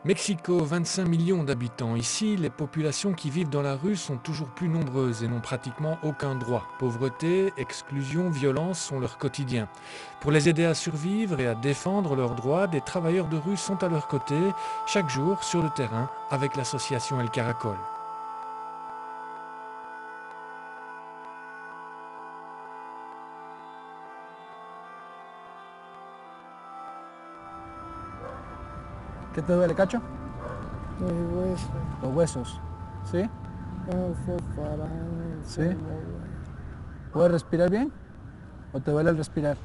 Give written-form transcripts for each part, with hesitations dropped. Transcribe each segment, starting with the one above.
Mexico, 25 millions d'habitants. Ici, les populations qui vivent dans la rue sont toujours plus nombreuses et n'ont pratiquement aucun droit. Pauvreté, exclusion, violence sont leur quotidien. Pour les aider à survivre et à défendre leurs droits, des travailleurs de rue sont à leur côté, chaque jour sur le terrain, avec l'association El Caracol. ¿Qué te duele, Cacho? Los huesos. Los huesos. ¿Sí? ¿Sí? ¿Puedes respirar bien? ¿O te duele el respirar?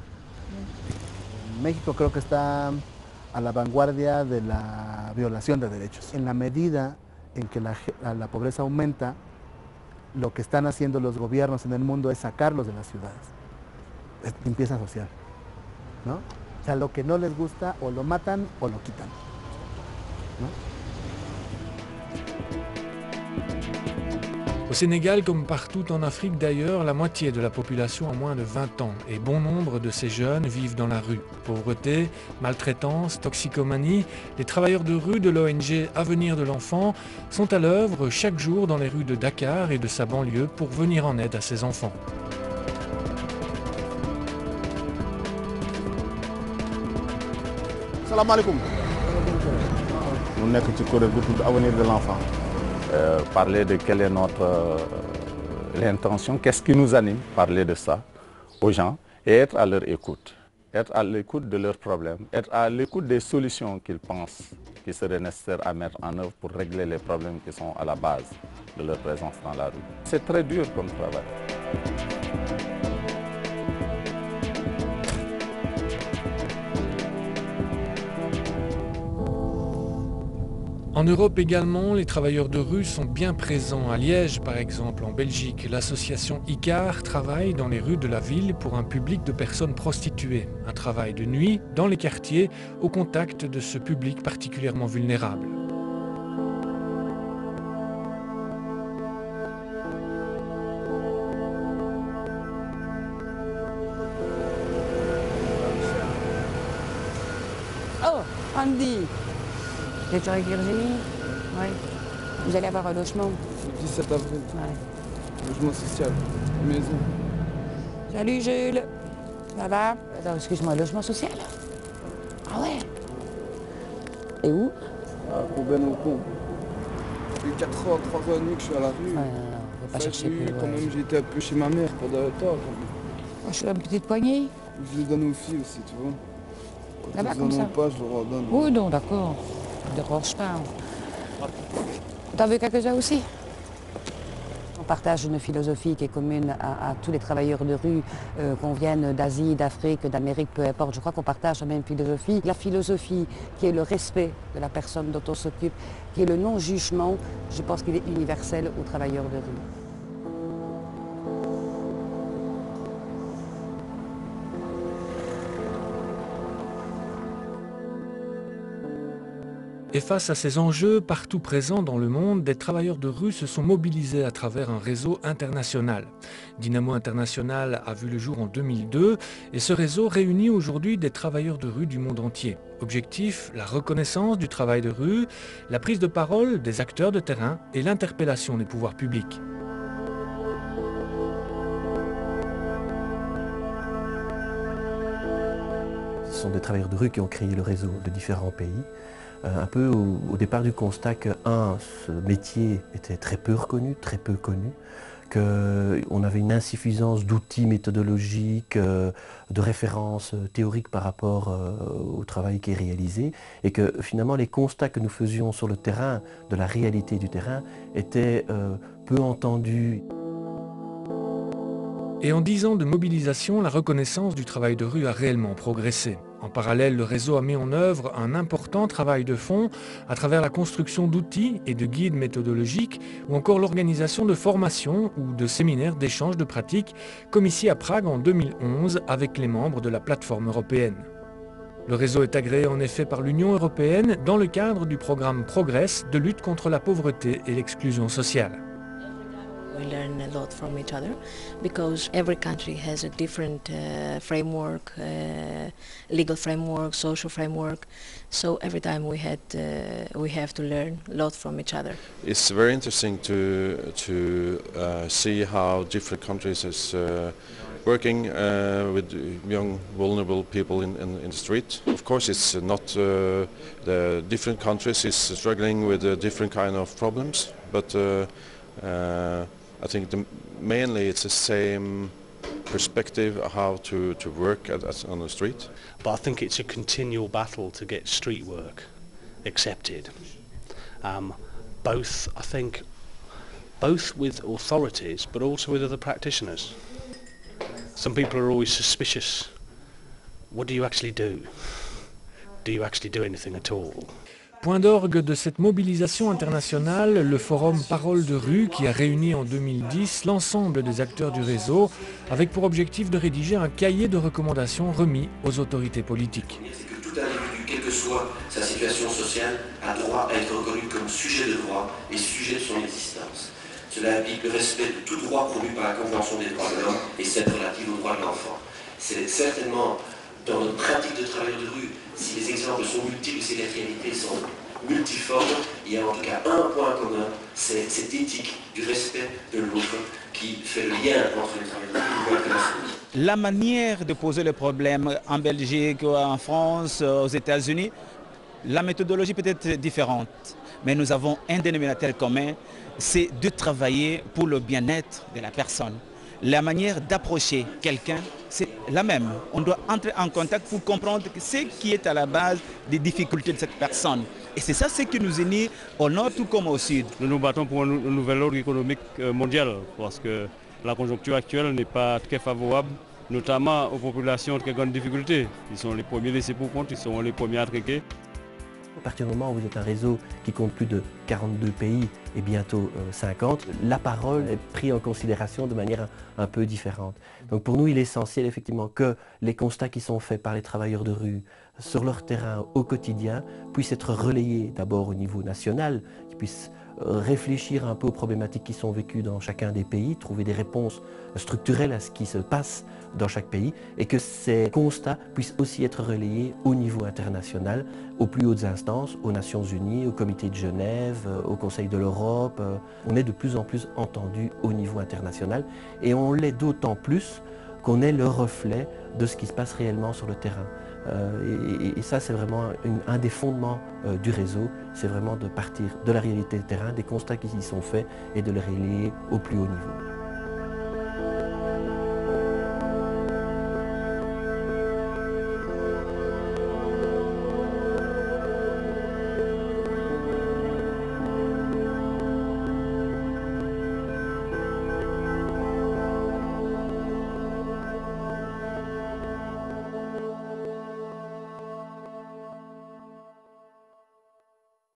México creo que está a la vanguardia de la violación de derechos. En la medida en que la pobreza aumenta, lo que están haciendo los gobiernos en el mundo es sacarlos de las ciudades. Es limpieza social, ¿no? O sea, lo que no les gusta o lo matan o lo quitan, ¿no? Au Sénégal, comme partout en Afrique d'ailleurs, la moitié de la population a moins de 20 ans et bon nombre de ces jeunes vivent dans la rue. Pauvreté, maltraitance, toxicomanie, les travailleurs de rue de l'ONG Avenir de l'Enfant sont à l'œuvre chaque jour dans les rues de Dakar et de sa banlieue pour venir en aide à ces enfants. Salam alaikum. Nous sommes ci kuréel gu tudd Avenir de l'Enfant. Parler de quelle est notre l'intention, qu'est-ce qui nous anime, parler de ça aux gens et être à leur écoute. Être à l'écoute de leurs problèmes, être à l'écoute des solutions qu'ils pensent qui seraient nécessaires à mettre en œuvre pour régler les problèmes qui sont à la base de leur présence dans la rue. C'est très dur comme travail. En Europe également, les travailleurs de rue sont bien présents. À Liège, par exemple, en Belgique, l'association ICAR travaille dans les rues de la ville pour un public de personnes prostituées. Un travail de nuit, dans les quartiers, au contact de ce public particulièrement vulnérable. Oh, Andy! Vous êtes avec Virginie? Oui. Vous allez avoir un logement? Le 17 avril. Ouais. Logement social. Maison. Salut Jules. Ça va? Attends, excuse-moi, logement social? Ah ouais? Et où? À Courbeil-en-Pont. Ça fait 4 ans, 3 ans et demi que je suis à la rue. Ouais, non, on va pas chercher plus Quand loin. même, j'ai été un peu chez ma mère pendant le temps. Je suis une petite poignée. Je les donne aux filles aussi, tu vois. Quand Là-bas, ils comme en ça. ont pas, je leur en donne. Oui, non, d'accord. Ne dérange pas. T'en veux quelques-uns aussi? On partage une philosophie qui est commune à tous les travailleurs de rue, qu'on vienne d'Asie, d'Afrique, d'Amérique, peu importe. Je crois qu'on partage la même philosophie. La philosophie qui est le respect de la personne dont on s'occupe, qui est le non-jugement, je pense qu'il est universel aux travailleurs de rue. Et face à ces enjeux partout présents dans le monde, des travailleurs de rue se sont mobilisés à travers un réseau international. Dynamo International a vu le jour en 2002 et ce réseau réunit aujourd'hui des travailleurs de rue du monde entier. Objectif, la reconnaissance du travail de rue, la prise de parole des acteurs de terrain et l'interpellation des pouvoirs publics. Ce sont des travailleurs de rue qui ont créé le réseau de différents pays. Un peu au départ du constat que, ce métier était très peu reconnu, très peu connu, qu'on avait une insuffisance d'outils méthodologiques, de références théoriques par rapport au travail qui est réalisé, et que finalement les constats que nous faisions sur le terrain, de la réalité du terrain, étaient peu entendus. Et en 10 ans de mobilisation, la reconnaissance du travail de rue a réellement progressé. En parallèle, le réseau a mis en œuvre un important travail de fond à travers la construction d'outils et de guides méthodologiques ou encore l'organisation de formations ou de séminaires d'échange de pratiques comme ici à Prague en 2011 avec les membres de la plateforme européenne. Le réseau est agréé en effet par l'Union européenne dans le cadre du programme Progress de lutte contre la pauvreté et l'exclusion sociale. we learn a lot from each other because every country has a different framework, legal framework, social framework. So every time we have to learn a lot from each other. It's very interesting to see how different countries is working with young vulnerable people in the street. Of course it's not the different countries is struggling with different kind of problems, but I think mainly it's the same perspective how to work on the street. But I think it's a continual battle to get street work accepted. Both with authorities but also with other practitioners. Some people are always suspicious. What do you actually do? Do you actually do anything at all? Point d'orgue de cette mobilisation internationale, le forum Parole de rue qui a réuni en 2010 l'ensemble des acteurs du réseau avec pour objectif de rédiger un cahier de recommandations remis aux autorités politiques. C'est que tout individu, quelle que soit sa situation sociale, a droit à être reconnu comme sujet de droit et sujet de son existence. Cela implique le respect de tout droit promu par la Convention des droits de l'homme et celle relative aux droits de l'enfant. C'est certainement dans notre pratique de travailleurs de rue, si les exemples sont multiples, si les réalités sont multiformes, il y a en tout cas un point commun, c'est cette éthique du respect de l'autre qui fait le lien entre les travailleurs de rue et la société. La manière de poser le problème en Belgique, en France, aux États-Unis, la méthodologie peut être différente, mais nous avons un dénominateur commun, c'est de travailler pour le bien-être de la personne. La manière d'approcher quelqu'un, c'est la même. On doit entrer en contact pour comprendre ce qui est à la base des difficultés de cette personne. Et c'est ça ce qui nous unit au nord tout comme au sud. Nous nous battons pour un nouvel ordre économique mondial parce que la conjoncture actuelle n'est pas très favorable, notamment aux populations qui ont des difficultés. Ils sont les premiers laissés pour compte, ils sont les premiers à traquer. À partir du moment où vous êtes un réseau qui compte plus de 42 pays et bientôt 50, la parole est prise en considération de manière un peu différente. Donc pour nous, il est essentiel effectivement que les constats qui sont faits par les travailleurs de rue sur leur terrain au quotidien puissent être relayés d'abord au niveau national, qu'ils puissent réfléchir un peu aux problématiques qui sont vécues dans chacun des pays, trouver des réponses structurelles à ce qui se passe dans chaque pays et que ces constats puissent aussi être relayés au niveau international, aux plus hautes instances, aux Nations Unies, au Comité de Genève, au Conseil de l'Europe. On est de plus en plus entendu au niveau international et on l'est d'autant plus qu'on est le reflet de ce qui se passe réellement sur le terrain. Et ça, c'est vraiment un des fondements du réseau, c'est vraiment de partir de la réalité du terrain, des constats qui y sont faits et de les relayer au plus haut niveau.